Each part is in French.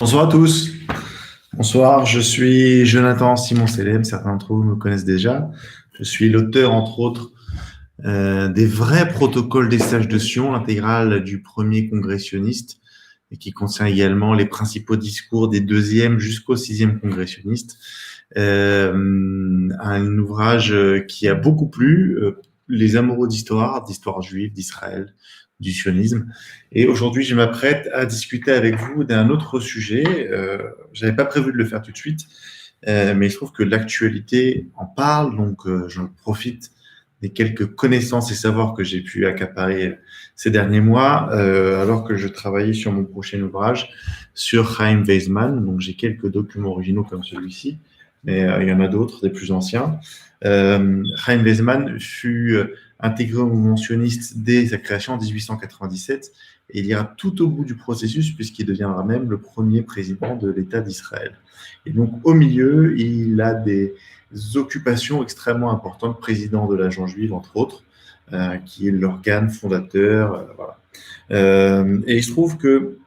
Bonsoir à tous. Bonsoir, je suis Jonathan Simon Selem, certains d'entre vous me connaissent déjà. Je suis l'auteur, entre autres, des vrais protocoles des sages de Sion, l'intégrale du premier congrès sioniste, et qui contient également les principaux discours des deuxième jusqu'au sixième congrès sionistes. Un ouvrage qui a beaucoup plu, les amoureux d'histoire juive, d'Israël, du sionisme. Et aujourd'hui, je m'apprête à discuter avec vous d'un autre sujet. Je n'avais pas prévu de le faire tout de suite, mais il se trouve que l'actualité en parle, donc j'en profite des quelques connaissances et savoirs que j'ai pu accaparer ces derniers mois, alors que je travaillais sur mon prochain ouvrage sur Chaim Weizmann. Donc j'ai quelques documents originaux comme celui-ci, mais il y en a d'autres, des plus anciens. Chaim Weizmann fut intégré au mouvement sioniste dès sa création en 1897, et il ira tout au bout du processus puisqu'il deviendra même le premier président de l'État d'Israël. Et donc au milieu, il a des occupations extrêmement importantes, président de l'Agence juive entre autres, qui est l'organe fondateur. Voilà. Et il se trouve que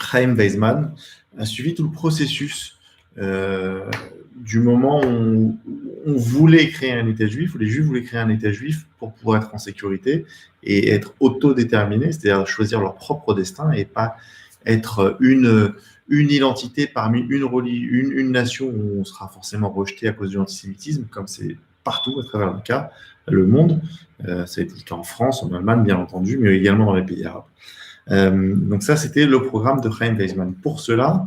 Chaim Weizmann a suivi tout le processus du moment où on voulait créer un État juif, où les Juifs voulaient créer un État juif pour pouvoir être en sécurité et être autodéterminés, c'est-à-dire choisir leur propre destin et pas être une identité parmi une nation où on sera forcément rejeté à cause de l'antisémitisme, comme c'est partout à travers le monde. Ça a été le cas en France, en Allemagne, bien entendu, mais également dans les pays arabes. Donc ça, c'était le programme de Chaim Weizmann. Pour cela,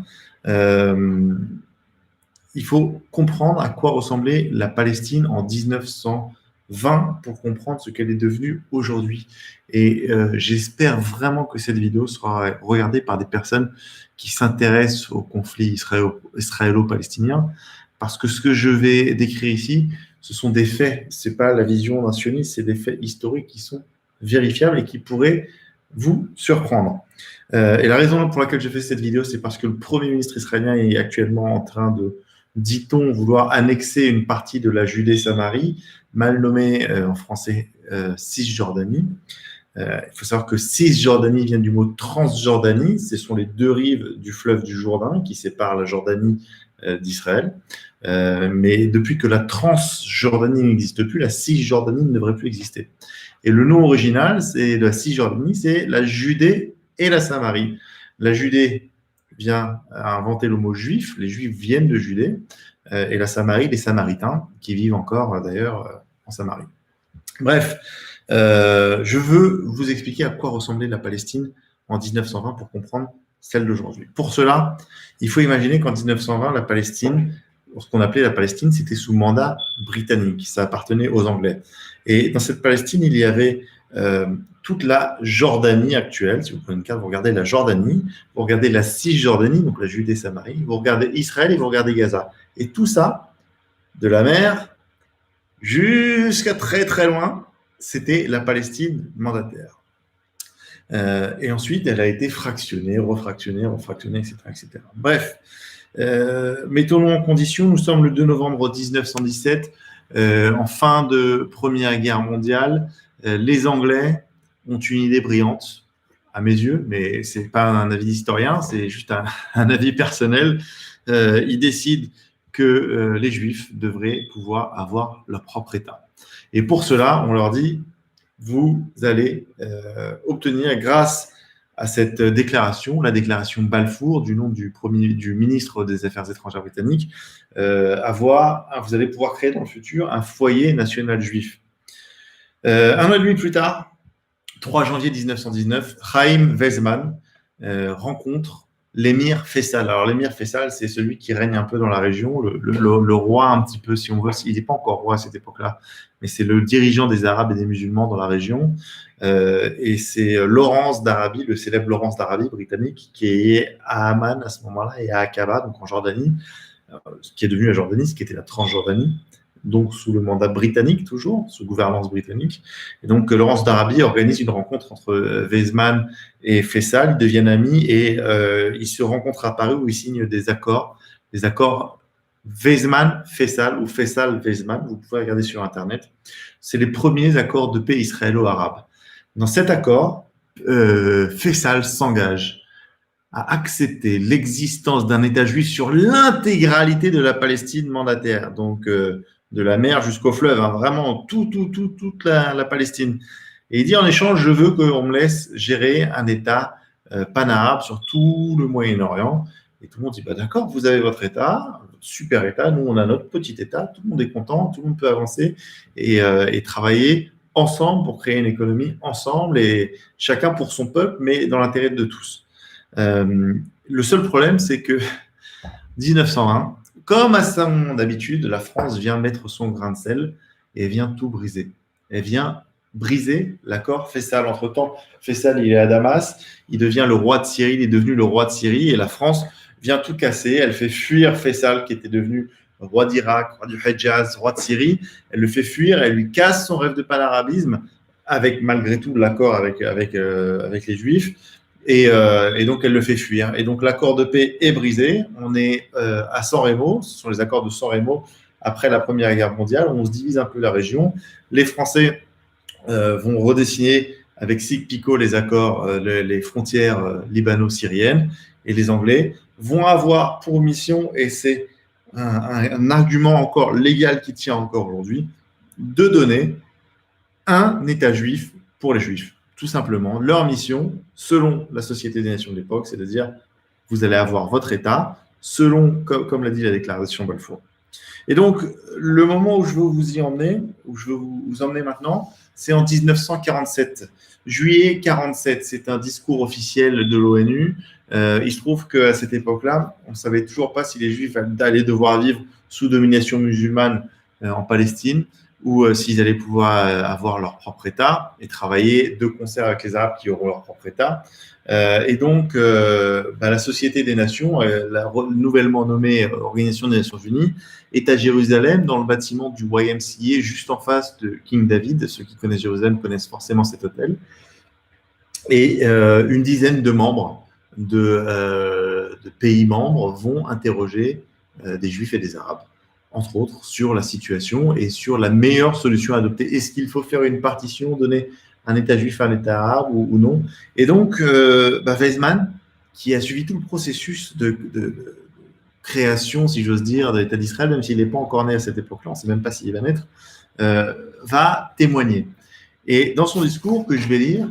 il faut comprendre à quoi ressemblait la Palestine en 1920 pour comprendre ce qu'elle est devenue aujourd'hui. Et j'espère vraiment que cette vidéo sera regardée par des personnes qui s'intéressent au conflit israélo-palestinien, parce que ce que je vais décrire ici, ce sont des faits. Ce n'est pas la vision d'un sioniste, c'est des faits historiques qui sont vérifiables et qui pourraient vous surprendre. Et la raison pour laquelle je fais cette vidéo, c'est parce que le Premier ministre israélien est actuellement en train de, dit-on, vouloir annexer une partie de la Judée-Samarie, mal nommée en français Cisjordanie. Il faut savoir que Cisjordanie vient du mot Transjordanie. Ce sont les deux rives du fleuve du Jourdain qui séparent la Jordanie d'Israël. Mais depuis que la Transjordanie n'existe plus, la Cisjordanie ne devrait plus exister. Et le nom original de la Cisjordanie, c'est la Judée et la Samarie. La Judée vient à inventer le mot juif, les juifs viennent de Judée, et la Samarie, les Samaritains, qui vivent encore d'ailleurs en Samarie. Bref, je veux vous expliquer à quoi ressemblait la Palestine en 1920 pour comprendre celle d'aujourd'hui. Pour cela, il faut imaginer qu'en 1920, la Palestine, ce qu'on appelait la Palestine, c'était sous mandat britannique, ça appartenait aux Anglais. Et dans cette Palestine, il y avait toute la Jordanie actuelle. Si vous prenez une carte, vous regardez la Jordanie, vous regardez la Cisjordanie, donc la Judée-Samarie, vous regardez Israël et vous regardez Gaza. Et tout ça, de la mer jusqu'à très très loin, c'était la Palestine mandataire. Et ensuite, elle a été fractionnée, refractionnée, etc., etc. Bref, mettons-nous en condition, nous sommes le 2 novembre 1917, en fin de Première Guerre mondiale. Les Anglais ont une idée brillante, à mes yeux, mais ce n'est pas un avis d'historien, c'est juste un avis personnel. Ils décident que les Juifs devraient pouvoir avoir leur propre État. Et pour cela, on leur dit, vous allez obtenir, grâce à cette déclaration, la déclaration Balfour, du nom du ministre des Affaires étrangères britannique, vous allez pouvoir créer dans le futur un foyer national juif. Un an et demi plus tard, 3 janvier 1919, Chaim Weizmann rencontre l'émir Faisal. Alors l'émir Faisal, c'est celui qui règne un peu dans la région, le roi un petit peu, si on veut. Il n'est pas encore roi à cette époque-là, mais c'est le dirigeant des Arabes et des musulmans dans la région. Et c'est Lawrence d'Arabie, le célèbre Lawrence d'Arabie britannique, qui est à Amman à ce moment-là et à Aqaba, donc en Jordanie, ce qui est devenu la Jordanie, ce qui était la Transjordanie, donc sous le mandat britannique toujours, sous gouvernance britannique. Et donc Lawrence d'Arabie organise une rencontre entre Weizmann et Faisal, ils deviennent amis et ils se rencontrent à Paris où ils signent des accords Weizmann-Faisal ou Faisal-Weizmann, vous pouvez regarder sur Internet. C'est les premiers accords de paix israélo-arabe. Dans cet accord, Faisal s'engage a accepté l'existence d'un État juif sur l'intégralité de la Palestine mandataire, donc de la mer jusqu'au fleuve, hein, vraiment toute la Palestine. Et il dit en échange, je veux qu'on me laisse gérer un État pan-arabe sur tout le Moyen-Orient. Et tout le monde dit, bah, d'accord, vous avez votre État, super État, nous on a notre petit État, tout le monde est content, tout le monde peut avancer et travailler ensemble pour créer une économie ensemble et chacun pour son peuple, mais dans l'intérêt de tous. Le seul problème, c'est que 1901, comme à son habitude, la France vient mettre son grain de sel et vient tout briser. Elle vient briser l'accord Faisal. Entre-temps, Faisal, il est à Damas, il devient le roi de Syrie, il est devenu le roi de Syrie et la France vient tout casser. Elle fait fuir Faisal, qui était devenu roi d'Irak, roi du Hejaz, roi de Syrie. Elle le fait fuir, elle lui casse son rêve de panarabisme, avec malgré tout l'accord avec les Juifs. Et donc, elle le fait fuir. Et donc, l'accord de paix est brisé. On est à San Remo. Ce sont les accords de San Remo après la Première Guerre mondiale. On se divise un peu la région. Les Français vont redessiner avec Sykes-Picot les accords, les frontières libano-syriennes. Et les Anglais vont avoir pour mission, et c'est un argument encore légal qui tient encore aujourd'hui, de donner un État juif pour les Juifs. Tout simplement, leur mission, selon la Société des Nations de l'époque, c'est de dire vous allez avoir votre État, selon, comme l'a dit la déclaration Balfour. Et donc, le moment où je veux vous y emmener, où je veux vous emmener maintenant, c'est en 1947. Juillet 47, c'est un discours officiel de l'ONU. Il se trouve qu'à cette époque-là, on ne savait toujours pas si les Juifs allaient devoir vivre sous domination musulmane en Palestine ou s'ils allaient pouvoir avoir leur propre État et travailler de concert avec les Arabes qui auront leur propre État. Et donc, la Société des Nations, la nouvellement nommée Organisation des Nations Unies, est à Jérusalem, dans le bâtiment du YMCA, juste en face de King David. Ceux qui connaissent Jérusalem connaissent forcément cet hôtel. Et une dizaine de membres de pays membres vont interroger des Juifs et des Arabes, entre autres, sur la situation et sur la meilleure solution à adopter. Est-ce qu'il faut faire une partition, donner un État juif à un État arabe ou non? Et donc, Weizmann, qui a suivi tout le processus de création, si j'ose dire, de l'État d'Israël, même s'il n'est pas encore né à cette époque-là, on ne sait même pas s'il va naître, va témoigner. Et dans son discours que je vais lire,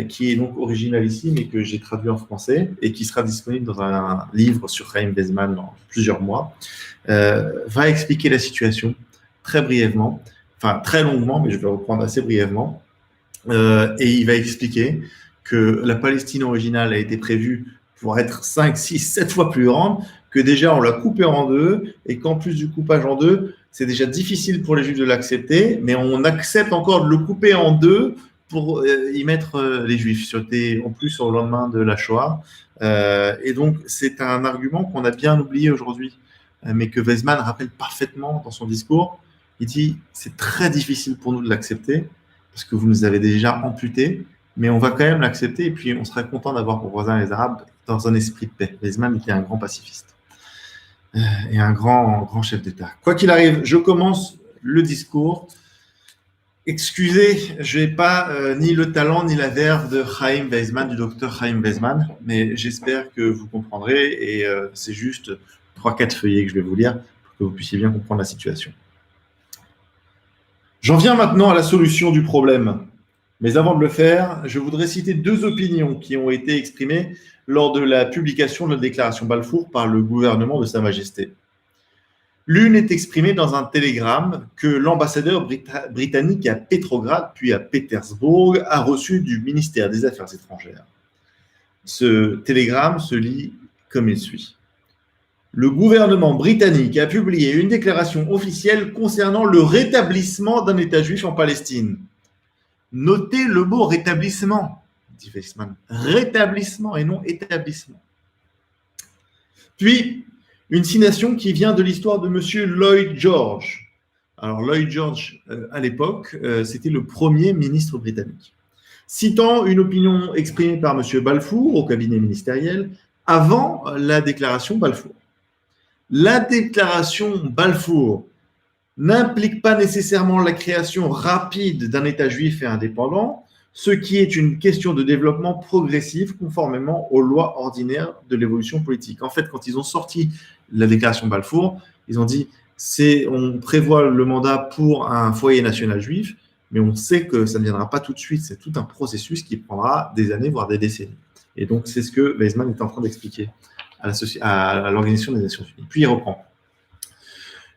qui est donc original ici, mais que j'ai traduit en français et qui sera disponible dans un livre sur Chaim Weizmann dans plusieurs mois, va expliquer la situation très brièvement, enfin très longuement, mais je vais reprendre assez brièvement. Et il va expliquer que la Palestine originale a été prévue pour être 5, 6, 7 fois plus grande, que déjà on l'a coupée en deux, et qu'en plus du coupage en deux, c'est déjà difficile pour les Juifs de l'accepter, mais on accepte encore de le couper en deux pour y mettre les Juifs, en plus au lendemain de la Shoah. Et donc, c'est un argument qu'on a bien oublié aujourd'hui, mais que Weizmann rappelle parfaitement dans son discours. Il dit, c'est très difficile pour nous de l'accepter, parce que vous nous avez déjà amputés, mais on va quand même l'accepter, et puis on serait content d'avoir pour voisins les Arabes dans un esprit de paix. Weizmann était un grand pacifiste et un grand chef d'État. Quoi qu'il arrive, je commence le discours. Excusez, je n'ai pas ni le talent ni la verve de Chaim Weizmann, du docteur Chaim Weizmann, mais j'espère que vous comprendrez, et c'est juste 3-4 feuillets que je vais vous lire pour que vous puissiez bien comprendre la situation. J'en viens maintenant à la solution du problème. Mais avant de le faire, je voudrais citer 2 opinions qui ont été exprimées lors de la publication de la déclaration Balfour par le gouvernement de Sa Majesté. L'une est exprimée dans un télégramme que l'ambassadeur britannique à Petrograd puis à Pétersbourg a reçu du ministère des Affaires étrangères. Ce télégramme se lit comme il suit. Le gouvernement britannique a publié une déclaration officielle concernant le rétablissement d'un État juif en Palestine. Notez le mot rétablissement, dit Weizmann. Rétablissement et non établissement. Puis, une citation qui vient de l'histoire de M. Lloyd George. Alors, Lloyd George, à l'époque, c'était le premier ministre britannique. Citant une opinion exprimée par M. Balfour au cabinet ministériel avant la déclaration Balfour. La déclaration Balfour n'implique pas nécessairement la création rapide d'un État juif et indépendant, ce qui est une question de développement progressif conformément aux lois ordinaires de l'évolution politique. En fait, quand ils ont sorti la déclaration Balfour, ils ont dit on prévoit le mandat pour un foyer national juif, mais on sait que ça ne viendra pas tout de suite. C'est tout un processus qui prendra des années, voire des décennies. Et donc, c'est ce que Weizmann est en train d'expliquer à l'Organisation des Nations Unies. Puis il reprend.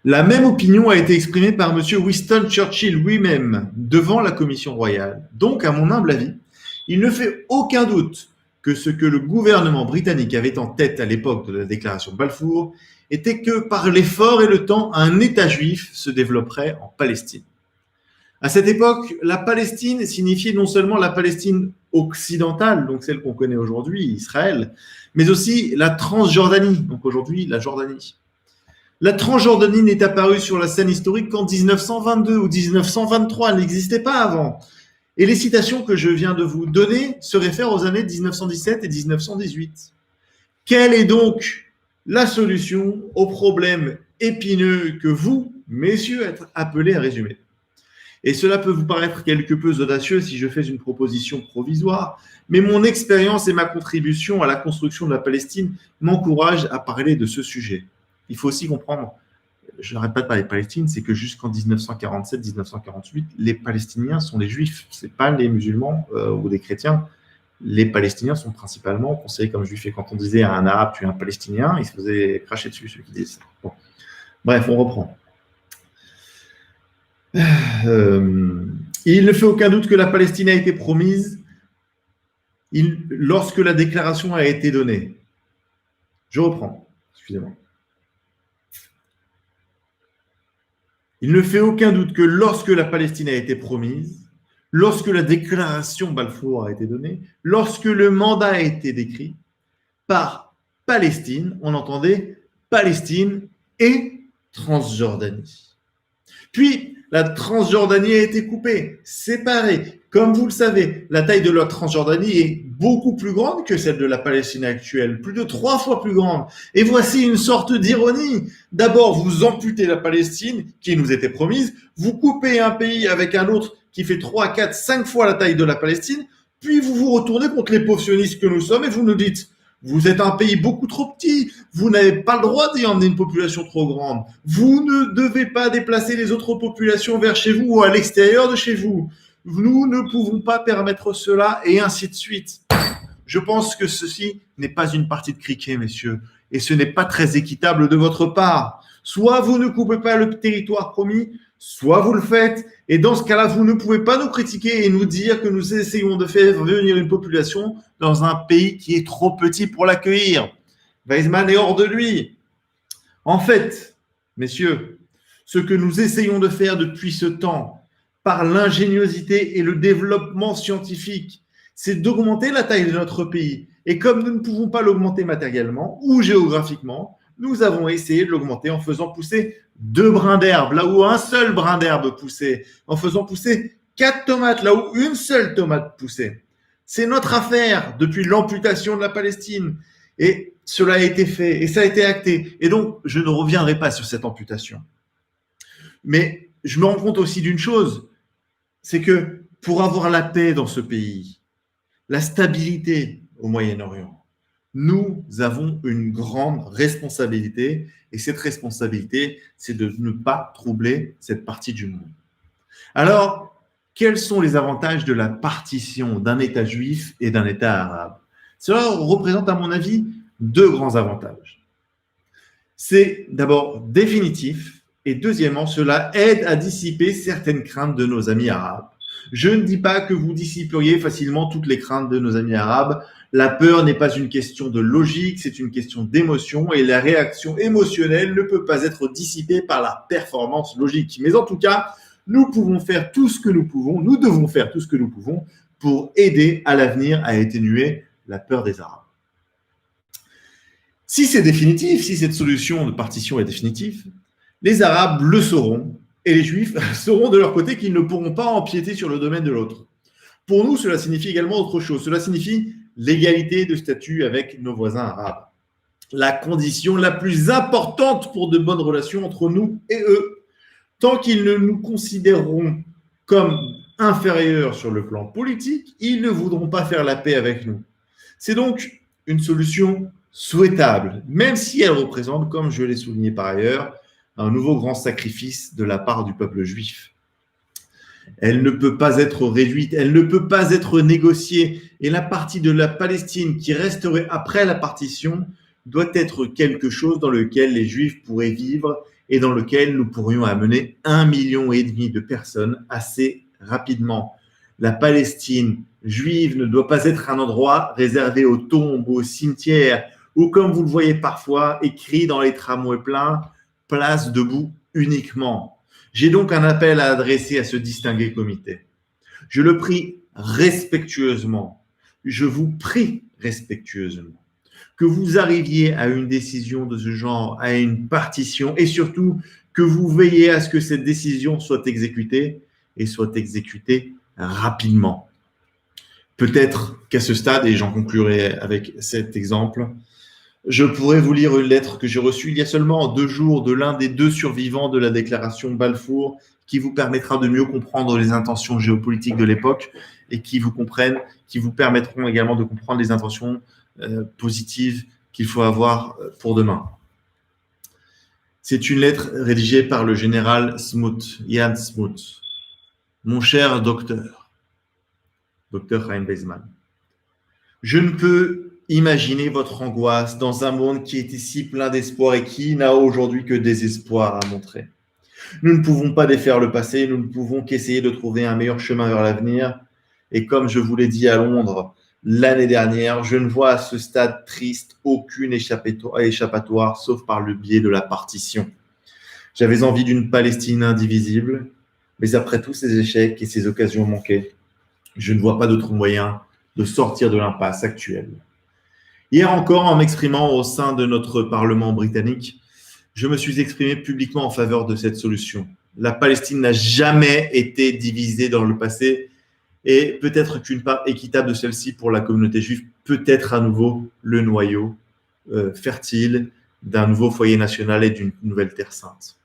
La même opinion a été exprimée par M. Winston Churchill lui-même devant la Commission royale. Donc, à mon humble avis, il ne fait aucun doute que ce que le gouvernement britannique avait en tête à l'époque de la déclaration Balfour était que par l'effort et le temps, un État juif se développerait en Palestine. À cette époque, la Palestine signifiait non seulement la Palestine occidentale, donc celle qu'on connaît aujourd'hui, Israël, mais aussi la Transjordanie, donc aujourd'hui la Jordanie. La Transjordanie n'est apparue sur la scène historique qu'en 1922 ou 1923, elle n'existait pas avant. Et les citations que je viens de vous donner se réfèrent aux années 1917 et 1918. Quelle est donc la solution au problème épineux que vous, messieurs, êtes appelés à résumer? Et cela peut vous paraître quelque peu audacieux si je fais une proposition provisoire, mais mon expérience et ma contribution à la construction de la Palestine m'encouragent à parler de ce sujet. Il faut aussi comprendre, je n'arrête pas de parler de Palestine, c'est que jusqu'en 1947-1948, les Palestiniens sont des Juifs, ce n'est pas les musulmans ou des chrétiens. Les Palestiniens sont principalement considérés comme Juifs. Et quand on disait à un Arabe, tu es un Palestinien, il se faisait cracher dessus, ceux qui disaient ça. Bon. Bref, on reprend. Il ne fait aucun doute que la Palestine a été promise lorsque la déclaration a été donnée. Je reprends, excusez-moi. Il ne fait aucun doute que lorsque la Palestine a été promise, lorsque la déclaration Balfour a été donnée, lorsque le mandat a été décrit, par Palestine, on entendait Palestine et Transjordanie. Puis, la Transjordanie a été coupée, séparée. Comme vous le savez, la taille de la Transjordanie est beaucoup plus grande que celle de la Palestine actuelle, plus de 3 fois plus grande. Et voici une sorte d'ironie. D'abord, vous amputez la Palestine, qui nous était promise, vous coupez un pays avec un autre qui fait 3, 4, 5 fois la taille de la Palestine, puis vous vous retournez contre les pauvres sionistes que nous sommes et vous nous dites « Vous êtes un pays beaucoup trop petit, vous n'avez pas le droit d'y emmener une population trop grande, vous ne devez pas déplacer les autres populations vers chez vous ou à l'extérieur de chez vous. Nous ne pouvons pas permettre cela, et ainsi de suite. » Je pense que ceci n'est pas une partie de cricket, messieurs, et ce n'est pas très équitable de votre part. Soit vous ne coupez pas le territoire promis, soit vous le faites, et dans ce cas-là, vous ne pouvez pas nous critiquer et nous dire que nous essayons de faire venir une population dans un pays qui est trop petit pour l'accueillir. Weizmann est hors de lui. En fait, messieurs, ce que nous essayons de faire depuis ce temps, par l'ingéniosité et le développement scientifique, c'est d'augmenter la taille de notre pays. Et comme nous ne pouvons pas l'augmenter matériellement ou géographiquement, nous avons essayé de l'augmenter en faisant pousser 2 brins d'herbe là où un seul brin d'herbe poussait, en faisant pousser 4 tomates là où une seule tomate poussait. C'est notre affaire depuis l'amputation de la Palestine. Et cela a été fait et ça a été acté. Et donc, je ne reviendrai pas sur cette amputation. Mais je me rends compte aussi d'une chose, c'est que pour avoir la paix dans ce pays, la stabilité au Moyen-Orient, nous avons une grande responsabilité, et cette responsabilité, c'est de ne pas troubler cette partie du monde. Alors, quels sont les avantages de la partition d'un État juif et d'un État arabe? Cela représente, à mon avis, 2 grands avantages. C'est d'abord définitif, et deuxièmement, cela aide à dissiper certaines craintes de nos amis arabes. Je ne dis pas que vous dissiperiez facilement toutes les craintes de nos amis arabes. La peur n'est pas une question de logique, c'est une question d'émotion, et la réaction émotionnelle ne peut pas être dissipée par la performance logique. Mais en tout cas, nous pouvons faire tout ce que nous pouvons, nous devons faire tout ce que nous pouvons pour aider à l'avenir à atténuer la peur des Arabes. Si c'est définitif, si cette solution de partition est définitive, les Arabes le sauront et les Juifs sauront de leur côté qu'ils ne pourront pas empiéter sur le domaine de l'autre. Pour nous, cela signifie également autre chose. Cela signifie l'égalité de statut avec nos voisins arabes. La condition la plus importante pour de bonnes relations entre nous et eux. Tant qu'ils ne nous considéreront comme inférieurs sur le plan politique, ils ne voudront pas faire la paix avec nous. C'est donc une solution souhaitable, même si elle représente, comme je l'ai souligné par ailleurs, un nouveau grand sacrifice de la part du peuple juif. Elle ne peut pas être réduite, elle ne peut pas être négociée. Et la partie de la Palestine qui resterait après la partition doit être quelque chose dans lequel les Juifs pourraient vivre et dans lequel nous pourrions amener 1,5 million de personnes assez rapidement. La Palestine juive ne doit pas être un endroit réservé aux tombes, aux cimetières, ou comme vous le voyez parfois, écrit dans les tramways pleins, place debout uniquement. J'ai donc un appel à adresser à ce distingué comité. Je le prie respectueusement, je vous prie respectueusement que vous arriviez à une décision de ce genre, à une partition, et surtout que vous veillez à ce que cette décision soit exécutée et soit exécutée rapidement. Peut-être qu'à ce stade, et j'en conclurai avec cet exemple, je pourrais vous lire une lettre que j'ai reçue il y a seulement 2 jours de l'un des 2 survivants de la déclaration Balfour qui vous permettra de mieux comprendre les intentions géopolitiques de l'époque et qui vous permettront également de comprendre les intentions positives qu'il faut avoir pour demain. C'est une lettre rédigée par le général Smoot, Jan Smoot. Mon cher docteur Chaim Weizmann, je ne peux imaginer votre angoisse dans un monde qui était si plein d'espoir et qui n'a aujourd'hui que désespoir à montrer. Nous ne pouvons pas défaire le passé, nous ne pouvons qu'essayer de trouver un meilleur chemin vers l'avenir. Et comme je vous l'ai dit à Londres l'année dernière, je ne vois à ce stade triste aucune échappatoire sauf par le biais de la partition. J'avais envie d'une Palestine indivisible, mais après tous ces échecs et ces occasions manquées, je ne vois pas d'autre moyen de sortir de l'impasse actuelle. Hier encore, en m'exprimant au sein de notre Parlement britannique, je me suis exprimé publiquement en faveur de cette solution. La Palestine n'a jamais été divisée dans le passé et peut-être qu'une part équitable de celle-ci pour la communauté juive peut être à nouveau le noyau fertile d'un nouveau foyer national et d'une nouvelle terre sainte.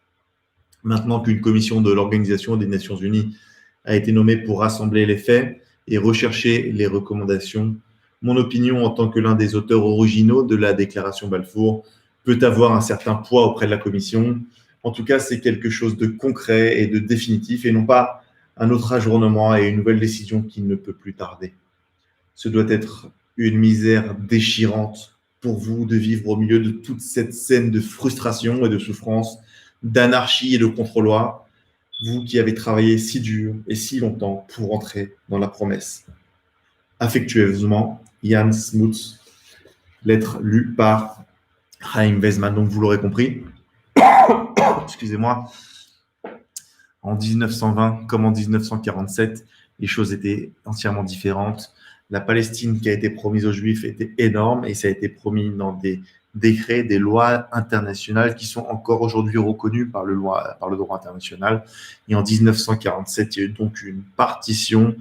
Maintenant qu'une commission de l'Organisation des Nations Unies a été nommée pour rassembler les faits et rechercher les recommandations, mon opinion en tant que l'un des auteurs originaux de la déclaration Balfour peut avoir un certain poids auprès de la Commission. En tout cas, c'est quelque chose de concret et de définitif et non pas un autre ajournement et une nouvelle décision qui ne peut plus tarder. Ce doit être une misère déchirante pour vous de vivre au milieu de toute cette scène de frustration et de souffrance, d'anarchie et de contre-loi, vous qui avez travaillé si dur et si longtemps pour entrer dans la promesse. Affectueusement, Jan Smoot, lettre lue par Chaim Weizmann. Donc, vous l'aurez compris, excusez-moi, en 1920 comme en 1947, les choses étaient entièrement différentes. La Palestine qui a été promise aux Juifs était énorme et ça a été promis dans des décrets, des lois internationales qui sont encore aujourd'hui reconnues par le droit international. Et en 1947, il y a eu donc une partition,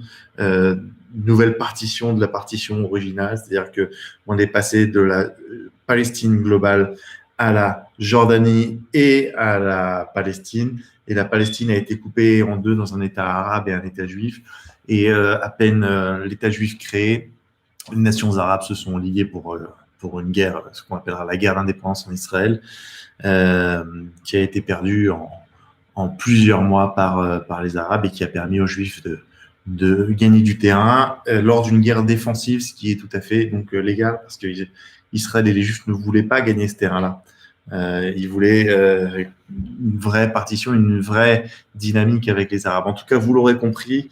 nouvelle partition de la partition originale, c'est-à-dire qu'on est passé de la Palestine globale à la Jordanie et à la Palestine. Et la Palestine a été coupée en 2 dans un État arabe et un État juif. Et à peine l'État juif créé, les nations arabes se sont liées pour une guerre, ce qu'on appellera la guerre d'indépendance en Israël, qui a été perdue en plusieurs mois par les Arabes et qui a permis aux Juifs de gagner du terrain lors d'une guerre défensive, ce qui est tout à fait donc légal parce que Israël et les Juifs ne voulaient pas gagner ce terrain-là. Ils voulaient une vraie partition, une vraie dynamique avec les Arabes. En tout cas, vous l'aurez compris.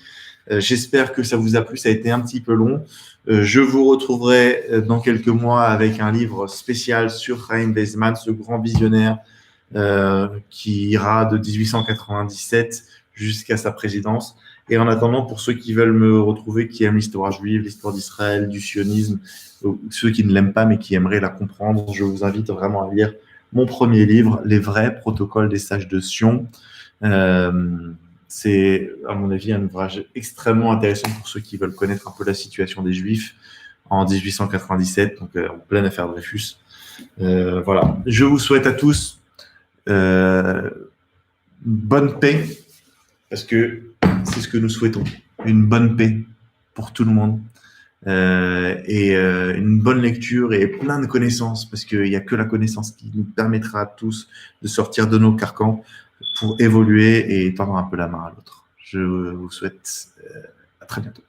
J'espère que ça vous a plu. Ça a été un petit peu long. Je vous retrouverai dans quelques mois avec un livre spécial sur Chaim Weizmann, ce grand visionnaire qui ira de 1897 jusqu'à sa présidence. Et en attendant, pour ceux qui veulent me retrouver, qui aiment l'histoire juive, l'histoire d'Israël, du sionisme, ceux qui ne l'aiment pas mais qui aimeraient la comprendre, je vous invite vraiment à lire mon premier livre, Les vrais protocoles des sages de Sion. C'est, à mon avis, un ouvrage extrêmement intéressant pour ceux qui veulent connaître un peu la situation des Juifs en 1897, donc en pleine affaire Dreyfus. Voilà. Je vous souhaite à tous bonne paix, parce que c'est ce que nous souhaitons. une bonne paix pour tout le monde. Une bonne lecture et plein de connaissances, parce qu'il n'y a que la connaissance qui nous permettra à tous de sortir de nos carcans pour évoluer et tendre un peu la main à l'autre. Je vous souhaite à très bientôt.